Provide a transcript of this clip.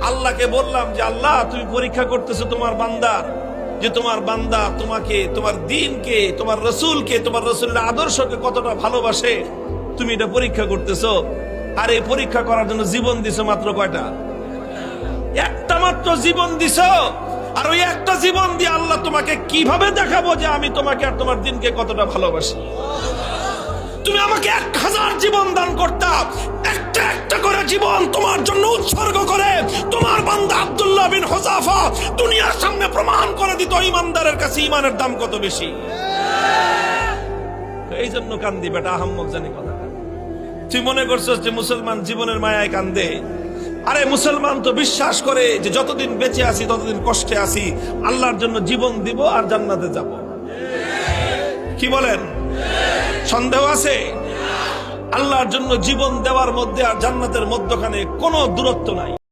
আল্লাহকে বললাম যে আল্লাহ তুমি পরীক্ষা করতেছো তোমার বান্দার, যে তোমার বান্দা তোমাকে, তোমার দ্বীনকে, তোমার রসুলকে, তোমার রসুলের আদর্শকে কতটা ভালোবাসে তুমি এটা পরীক্ষা করতেছো। আর এই পরীক্ষা করার জন্য জীবন দিছো মাত্র কয়টা? একটা মাত্র জীবন দিছো। আর ওই একটা জীবন দিয়ে আল্লাহ তোমাকে কিভাবে দেখাবো যে আমি তোমাকে আর তোমার দ্বীনকে কতটা ভালোবাসি? তুমি আমাকে 1000 জীবন দান করতাম, একটা একটা করে জীবন তোমার জন্য উৎসর্গ করে তোমার বান্দা আব্দুল্লাহ বিন হুযাফা দুনিয়ার সামনে প্রমাণ করে দিত ঈমানদারের কাছে ঈমানের দাম কত বেশি। এই জন্য কান্দি বেটা, আহাম্মক জানি কথা। তুই মনে করছিস যে মুসলমান জীবনের মায়ায় কান্দে? আরে মুসলমান তো বিশ্বাস করে যে যতদিন বেঁচে আছি ততদিন কষ্টে আছি, আল্লাহর জন্য জীবন দিব আর জান্নাতে যাব। কি বলেন? সন্দেহ আছে? আল্লাহর জন্য জীবন দেওয়ার মধ্যে আর জান্নাতের মধ্যখানে কোনো দূরত্ব নাই।